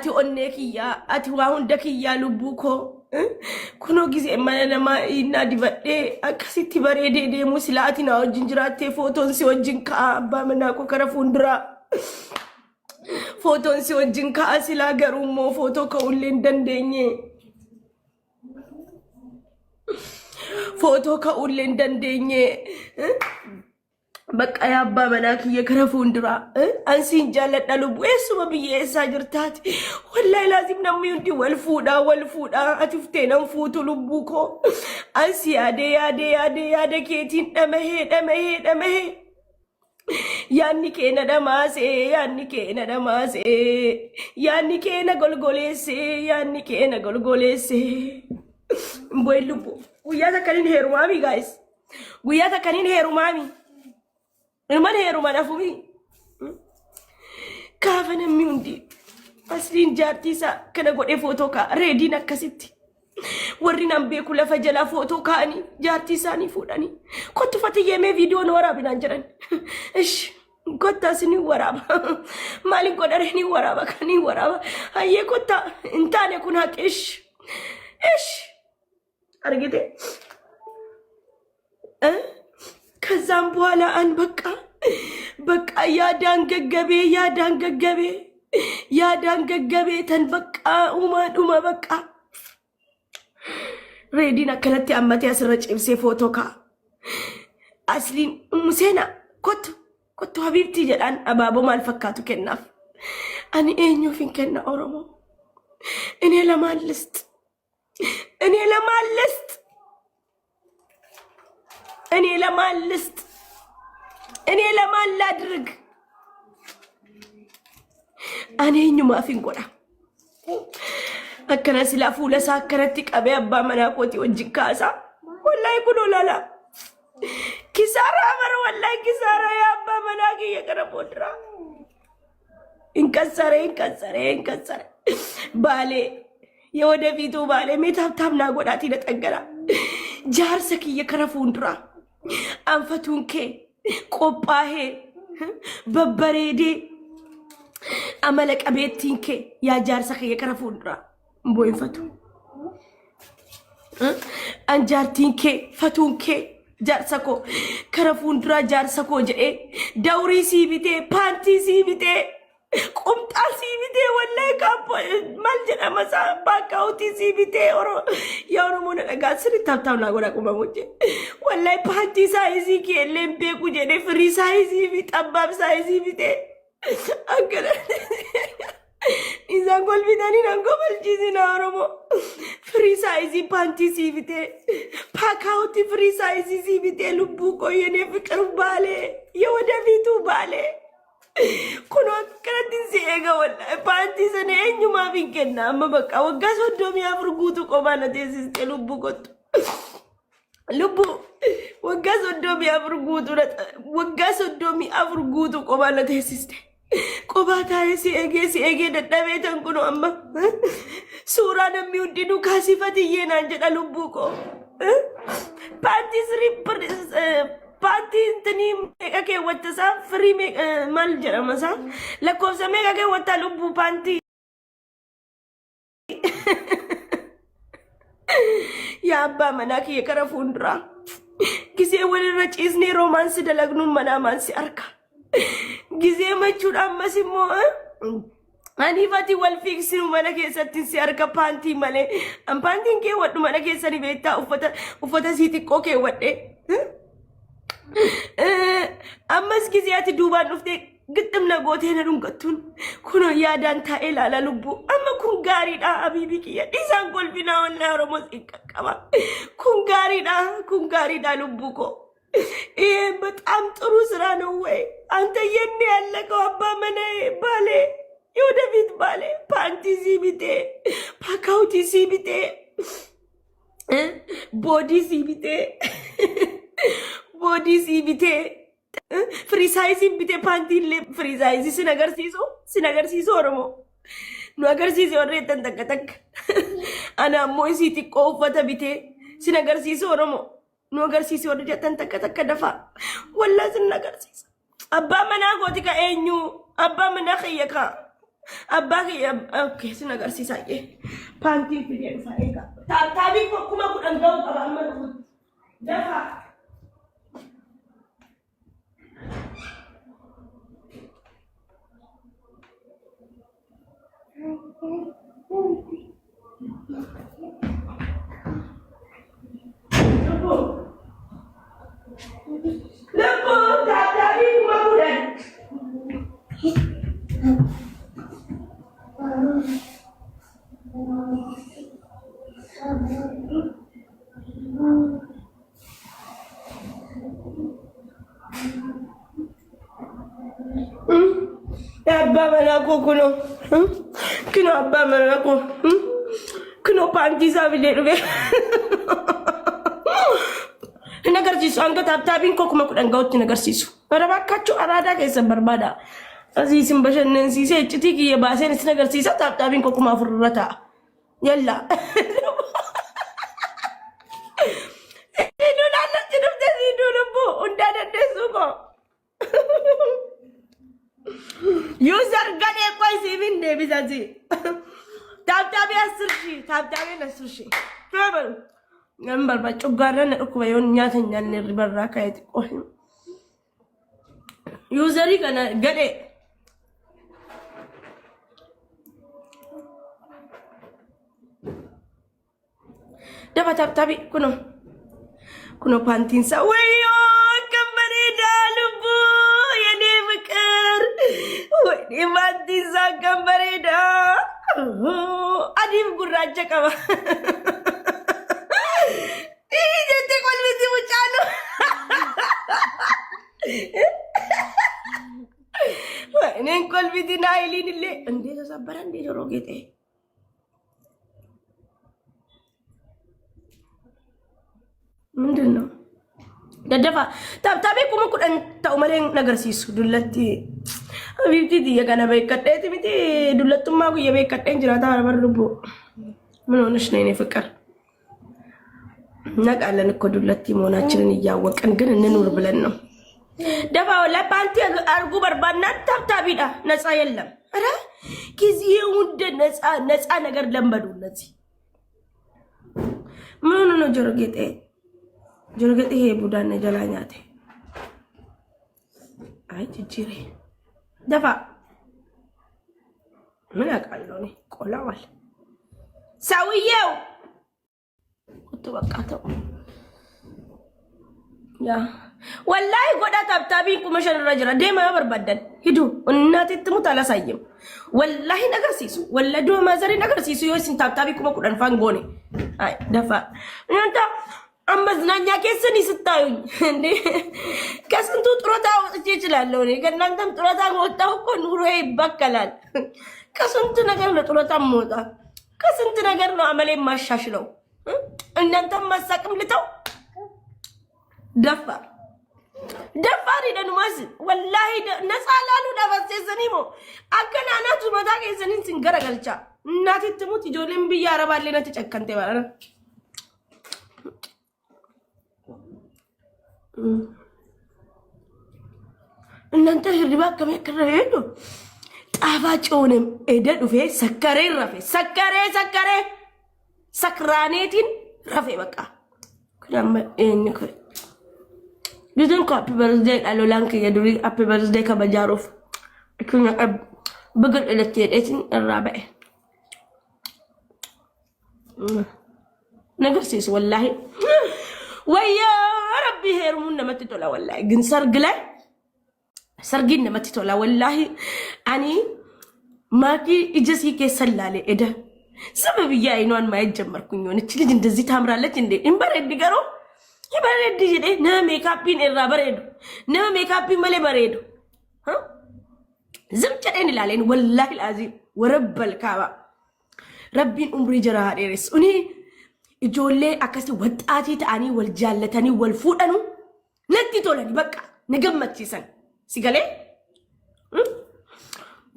ati onne kiyya ati waa hunda kiyya lubbuu koo kunoo gisee mana nama inna dibadhee akkasitti bareedee deemu sila ati na wajjin jiraattee footoon si wajjin ka'a abbaa manaa koo kara fuulduraa footoon si wajjin ka'a sila garuu immoo footoo ka'uullee hin dandeenye footoo ka'uullee hin dandeenye Bakka ya abbaa manaa kiyya kara fuulduraa ansiin jaalladha lubbuu eessuma biyyeessaa jirtaati wallahi laazim namni hundi wal fuudhaa ati uftee nan fuutu lubbuu koo ansi yaade keetiin dhamahee yaanni keena dhamaasee yaanni keena golgoleessee mboy lubbuu guyyaa takkaniin heerumaami guys guyyaa takkaniin heerumaami Irman heeruma nafumi kaafa namni hundi asliin jaartii isaa kana godhee footoo ka'a reediin akkasitti warri nan beeku lafa jalaa footoo ka'anii jaartii isaanii fuudhanii kottu fatiyyemee viidiyoon waraabinaan jiran ish kottaas ni waraaba maaliin godhare ni waraaba kanii waraaba hayyee kotta hin taane kun haqe ish argite ከዛም በኋላ አን በቃ ያዳን ገገቤ ተን በቃ ኡማ በቃ ሬዲና ከለቴ አመት ያስረጭብሴ ፎቶካ አስሊን ሙሴና ኮቱ ሀቢብቲ ጀዳን አባቦ ማልፈካቱ ከናፍ አኒ ኤኞ ፊን ከና ኦሮሞ እኔ ለማልስት እኔ ለማላድርግ አኔኙ ማፊን ጎዳ አከና ሲላፉ ለሳከረቲ ቀበ አባ መናቆቲ ወጅካሳ ወላይ ኩዶ ላላ ኪሳራ አመር ወላይ ኪሳራ ያ አባ መናቂ የቀረቦድራ እንከሰረ ባሌ የወደፊቱ ባሌ ሜታብታምና ጎዳቲ ለጠገራ ጃርሰክ የከረፉንድራ አንፈቱንኬ ቆጳሄ በበሬዴ አመለቀ ቤቲንኬ ያ ጃርሰክ የከረፉንድራ ቦይፈቱ አንጃርቲንኬ ፈቱንኬ ጃርሰኮ ከረፉንድራ ጃርሰኮ ጀኤ ዳውሪ ሲቢቴ ፓንቲ ሲቢቴ ቁምጣ ሲቢቴ ወላይ ካፖ ማልጀና መሳ ባካውቲ ሲቢቴ ኦሮ ያውኑ ነጋ ስሪታታውና ጎዳ ቁመሞቼ ወላይ ፓንቲ ሳይዚ ከለም ቤቁ ጀኔ ፍሪ ሳይዚ ቢጠባብ ሳይዚ ቢቴ አገለ ኢዛን ጎልቢዳኒ ናንጎ መልጂዚና ኦሮሞ ፍሪ ሳይዚ ፓንቲ ሲቢቴ ባካውቲ ፍሪ ሳይዚ ሲቢቴ ልቡ ቆየኔ ፍቅር ባሌ የወደፊቱ ባሌ kuno kanatin si ega wala panti sane enyuma binkenna amma baka wagga soddomi afurguutu qobana teesiste lubbu gottu lubbu wagga soddomi afurguutu qobana teesiste qobata si ege dadhabe tan kuno amma suura namni hundinu kaasifati yeenaan jedha lubbu ko panti siripper Panti tani mega ke wata sa free mal jara masa la cosa mega ke wata lubu panti ya abba manaki ya kara fundra gize wani racis ne romance da lagnun mana mansi arka gize machu amma simo ani fati wal fixinu mana ke satin si arka panti male am panti ke wadu mana ke sani beta ufata siti ko ke wadde አመስ ጊዜያት ዱባን ኡፍቴ ግጥም ነጎቴ ነዱንቀቱን ኩኖ ያዳን ታኤላላ ልቡ አመኩን ጋሪዳ አቢቢክ የዲዛን ጎልቢና ወላ ኦሮሞስ ይቀቀባ ኩን ጋሪዳ ልቡኮ ይሄ በጣም ጥሩ ስራ ነው ወይ አንተ የኔ ያለቀው አባ መነ ባሌ የወደፊት ባሌ ፓንቲ ሲቢቴ ፓካውቲ ሲቢቴ ቦዲ ሲቢቴ body sibite free size bite panti le free size sinagarsiso oromo nu agarsiso orre tan tak ana moisi ti ko fata bite sinagarsiso oromo nu agarsiso orre tan tak dafa walla sinagarsiso abba mana goti ka enyu abba mana khiyaka Abbaki okay sinagarsiisa pantii fidee dhufa eega taabii kuma kudhan ga'u qaba amma dafa Lepo taabii kuma kudhan Abba malako kuno kino abba malako kino panti sabile ruge nagarsiisu anga taabtabiin koo kuma kudhan ga'utti nagarsiisu barbaakkachu araadaa keessa barbaada asiisin bashannansiisee iccitii kiyya baaseen isin agarsiisa taabtabiin koo kuma afurra ta'a yalla iddoon allatti dhufte iddoon obbo hundaa dandeessu koo user gadee qoy siifin deebisati taabtabii asirshi feebalu Ngam barbaachu gaarana dhukkuba yoon nyaata nyaanne ribarraa ka'eeti qohi userii kana gadee dafa taabtabii kuno pantiinsa wayyoo kambari daalubu yene fikir wayne pantiinsa kambari daa adiif gurraacha qaba Ijete kolbiti mucalo wayne kolbiti nailin ille ande sasabaran de jorogete Mendino Dadafa tabi kuma kudhan ta'u malee nagarsiisu dullatti abibti diya kana beekadheeti miti dullattummaa guyya beekadheen jiraata bara lubbu ምን ሆነሽ ነው የኔ ፍቅር ነቃለን እኮ ዱለቲ መሆናችንን እያወቅን ግን እንኑር ብለን ነው ደፋው ለፓንቲ አርጉ በርባና ታብታቢዳ ነፃ የለም አረ ጊዜው እንደ ነፃ ነገር ለምበዱ እነዚህ ምን ነው ጆሮጌጤ ይሄ ቡዳነ ጀላኛቴ አይ ጅጅሬ ደፋ ምን ያቃለው ነው ቆላዋል ሰውዬው ቁጡ በቃተው ያ ወላሂ ጎዳ ታብታቢ ቁመሸን ረጅራ ደማ በርባደን ሂዱ እናቴ ትሙት አላሳየም ወላሂ ነገር ሲሱ ወለዶ ማዘሪ ነገር ሲሱ ይወስን ታብታቢ ቁመ ቁደን ፋንጎኔ አይ ደፋ እናንተ አመዝናኛ ከስኒ ስታዩኝ እንዴ ከስንቱ ጥሮታ ወጥቼ ይችላል ነው ከእናንተም ጥሮታ ወጣው እኮ ኑሮዬ ይበከላል ከስንቱ ነገር ነው ጥሮታ ሞታ ከስንት ነገር ነው አመሌ ማሻሽለው እናንተም ማሳቅም ልተው ደፋር ይደኑ ማስ ወላሂ ነሳላሉ ደፈሰሰኒሞ አከናናቱ መታ ከሰኒን ሲንገረገልቻ እናቴ ትሙት ጆሌም ብያ አረባለና ተጨከንተ ባረ እናንተ ህርባ ከመከረዩ ጣፋጭውንም እደዱፌ ሰከሬ ረፌ ሰከሬ ሰክራኔቲን ረፌ በቃ ከደም እኝከ ዲድን ኮፒ በርዝዴይ አሎ ላንክ የዱሪ አፒ በርዝዴይ ከበጃሮፍ እኩኛ በግል እለቴዴትን ራበይ ነገር ሲስ ወላሂ ወያ ረቢ ሄርሙን ነመትቶላ ወላሂ ግን ሰርግ ላይ ሰርጊን ነመትቶላ ወላሂ አኒ ማኪ እጀሲ ከሰላለ እደ ሰበብ ያይኗን ማየት ጀመርኩኝ ወንች ልጅ እንደዚህ ታምራለች እንዴ እንበረድ ገሮ ይበረድ ይዴ ሜካፒን እራ በረዱ ሜካፒን መለ በረዱ ዝምጨደን ይላለን ወላሂ العظيم ወረበል ካባ ረቢን ኡምሪ ጀራ ሀዴርስ ኡኒ እጆሌ አከስ ወጣቲ ታኒ ወልጃለተኒ ወልፉደኑ ነቲ ቶለኒ በቃ ነገመትሲሰን ሲገሌ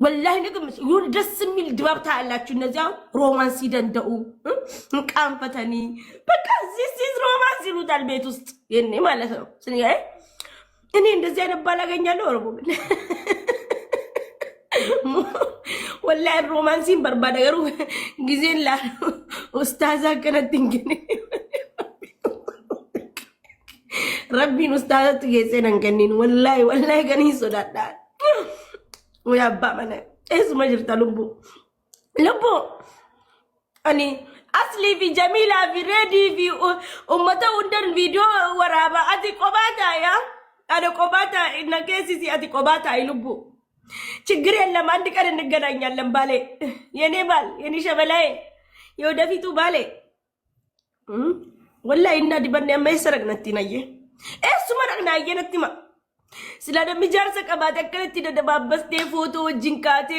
والله نقمش يقول دس ميل دباب تعالى نزاو رومانسي دندو قام فتني بقى زيز رومانسي لو دال بيت ውስጥ የኔ ማለት ነው ስለዚህ እኔ እንደዚህ አይነት ባላገኛለሁ ወርቦ والله الرومانسين بربادة يروح جزين لا أستاذة كانت تنجني ربي أستاذة تجيسين أنجنين والله كاني صدق ويا أبا منا اسمه جرت لبو أني أصلي في جميلة في ريدي في أمته وندن فيديو ورابا أتي قباتا يا أنا قباتا إن كيسي أتي قباتا يلبو ችግር የለም አንድ ቀን እንገናኛለን ባሌ የኔ ባል የኔ ሸበላይ የወደፊቱ ባሌ ወላሂ እና ዲበን የማይሰረቅ ነጥይናየ እሱ መረቅና የነጥይማ ስለደም ጃርሰ ቀባተ ከለቲ ደደባበስቴ ፎቶ ጅንካቴ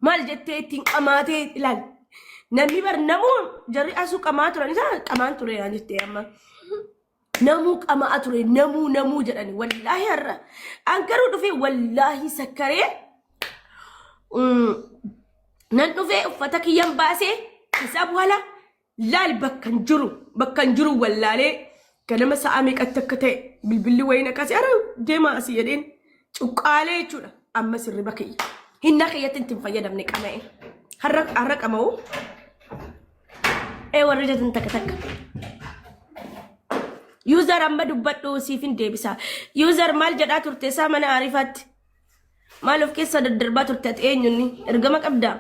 ማልጀቴ ቲንቀማቴ ይላል ነሚበር ነሙ ጀሪ አሱ ቀማቱ ረኒሳ ቀማንቱ ረያንቴ ያማ نمو كما أتري نمو جراني والله يرى أنكروا دفي والله سكري نندفي فتك ينباسي حساب ولا لا بكنجرو ولا لي كلمة سامك التكتي بالبلي وينك أنا ديما أسيرين وقالي شولا أما سر بكي هنا خيات انت مفيدة منك أنا حرك أمو إيه ورجت انت كتك يوزر أما دبّتو سيفين ديبسا يوزر مال جدا ترتسا من عارفات مالوف كيسا الدربات ترتات يوني ارقمك أبدا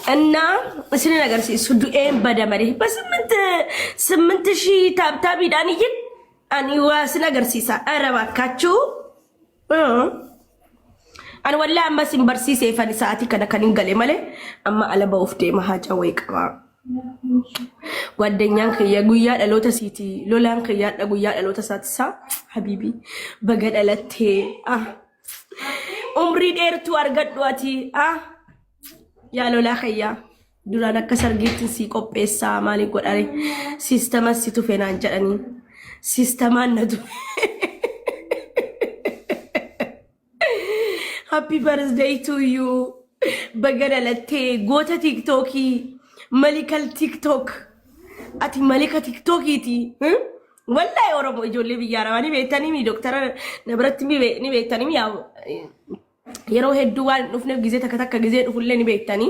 أنا سنين أقرسي سدو بدا مريه بس سمنت شي تابي داني جد أني واسنا أقرسي سا أربا كاتشو أنا والله أما سنبرسي سيفاني ساعتي كان ينقلي مالي أما على بوفتي ما حاجة ويكما ودنيان خيا قويات ألوتا سيتي لولان خيا قويات ألوتا ساتسا حبيبي بقد ألتي عمري ديرتو أرقد دواتي يا لولا خيا دولانا كسر جيتن سيكو بيسا مالي قد أري سيستما سيتو فينان جاني سيستما ندو Happy birthday to you. Bagara latte. Go to TikToki. Malikal TikTok. Ati Malika TikToki ti. Wallahi oromo ijolle biyara wani betani mi doctor nabrat mi betani mi yaw. Yero heddu wan nufne gize takataka gize dufulle ni betani.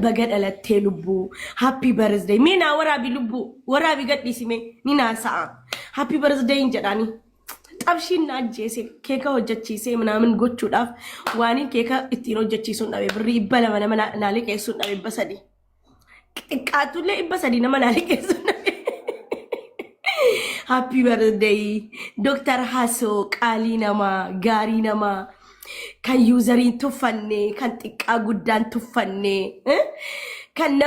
Bagara latte lubbu. Happy birthday. Mina warabi lubbu. Warabi gaddi sime. Nina saa. Happy birthday injadani. أبشين ناجيسي كيكا وجتشيسي منامن قوتشو داف واني كيكا اتينو جتشيسون نابي بري إبالا منا نالي كيسون نابي بسادي كاتو لي إبسادي نما نالي كيسون نابي Happy birthday دكتور حاسو كالي نما غاري نما كان يوزرين تفني كان تكا قدان تفني كان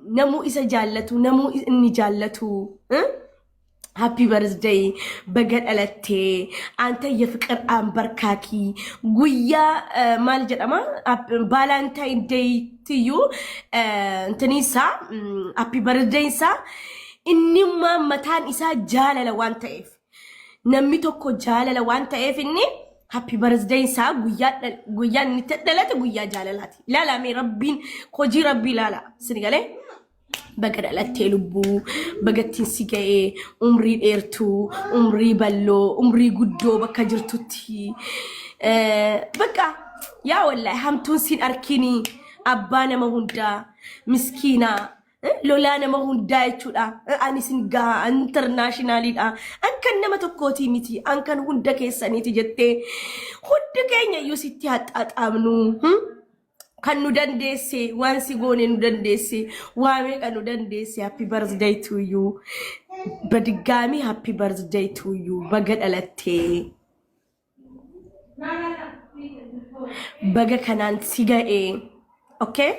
نمو إسا جالتو نمو إني جالتو Happy birthday بقى ألتي أنت يفكر أم بركاكي قويا مال جدما بالانتاين داي تيو تنيسا happy birthday سا إني ما متان إسا جالة لوان تايف نمي توكو جالة لوان تايف إني happy birthday سا قويا نتدلت قويا جالة لاتي لا مي ربين خوجي ربي لا سنقالي بقدر لتلبو بقتين سجاي عمري إيرتو عمري بلو عمري قدو بكجرتو تي بقى يا والله هم تونسين أركيني أبانا ما هندا مسكينة لولانا ما هندا يشولا أني سنجا انترناشنالي أنكن نما تكوتي ميتي أنكن هندا كيساني تجتة هندا كينيا يوسيتي أمنو Kan nudan desi, wansi goni nudan desi, wame kan nudan desi. Happy birthday to you. Badigami happy birthday to you. Bagad alate. Baga kanan siga okay?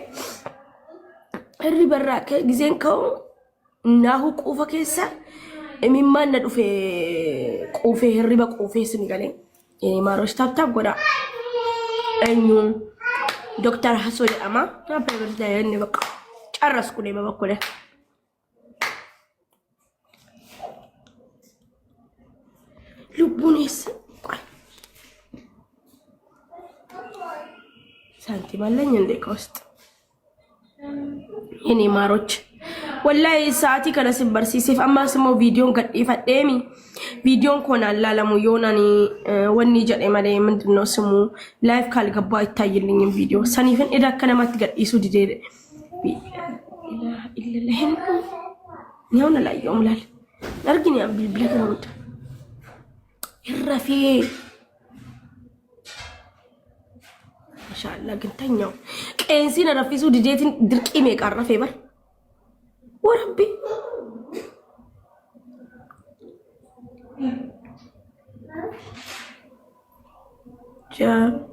Herri barra ke gizen kau nahu kufa kesa. Mimman na dufe kufe herri ba kufe sinigale. Ini maros tap goda. Enyun. دكتور حسود أما ما بيرد يعني بق أرس كوني ما بقوله لبونيس سانتي مالين يندي كوست يعني ماروش والله ساعتي كنا سبرسيسيف أما سمو فيديو قد إفاديمي فيديو كنا لالمو يوناني وني جري مالي من دنو سمو لايف كالي قبا يتايلين فيديو سانيفن إذا كنا ما تقد إيسو دي دي إله إلا الله نيونا لا يوم لال نرجني أم بالبلاد نمت الرفيق ما شاء الله قلتين يوم كأنسينا رفيسو دي ديتين درك إيميك الرفيق بر وربي جاب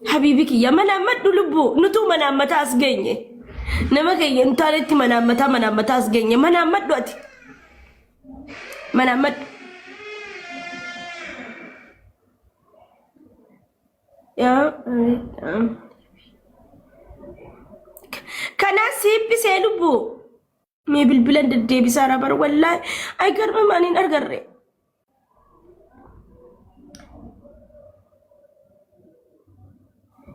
حبيبك يا منامت لبو نتو منامت أسجيني نما كي ينتالتي منامت أسجيني منامت دوتي منامت يا كنا سيبي سيلبو مي بالبلند دي بسارة بر والله اي قرب مانين ارقري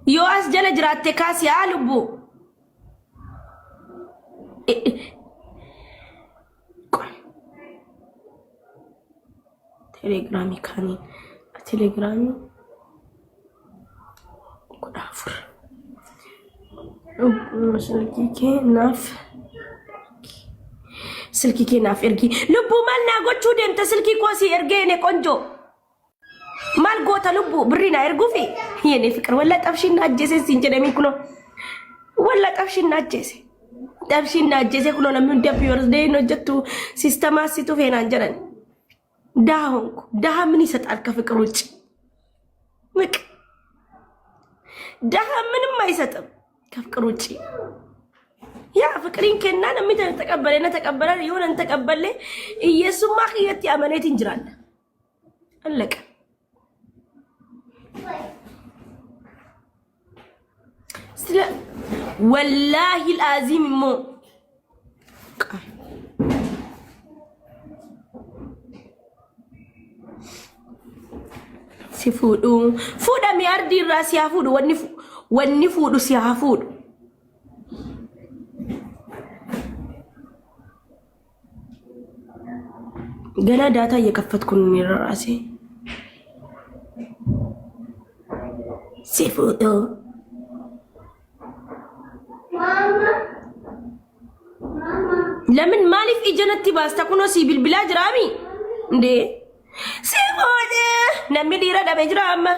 يو اسجل جراتي كاسي آلبو تليجرامي كانين تليجرامي كدافر سلكي كي ناف ارجي لبو مالنا غوتشو ديمتا سلكي كوسي ارجيني قنجو مال غوتا لبو برينا ارغو في يني فكر ولا طفشي ناجسي سينجدمي كنو ولا طفشي ناجسي كنو نمن دي بيورز دي نو جتو سيستما سيتو فينا جرن داهونكو داها من يسطال كفكر وچ مك داها من ما يسطم كفكر وچ يا فكرين كنا نميت نتقبل يون نتقبل لي يسوع ما خيت يا منيت انجرال قالك والله العظيم مو سيفودو فودا مي اردي راس يا فودو وني فودو سيا فودو ገና ዳታ እየከፈትኩ ነው ራሴ ሲፎቶ ለምን ማሊፍ ኢጀነቲ ባስተኩኖ ሲቢል ብላ ጅራሚ እንዴ ሲፎቶ ነሚ ዲራ ደበጅራማ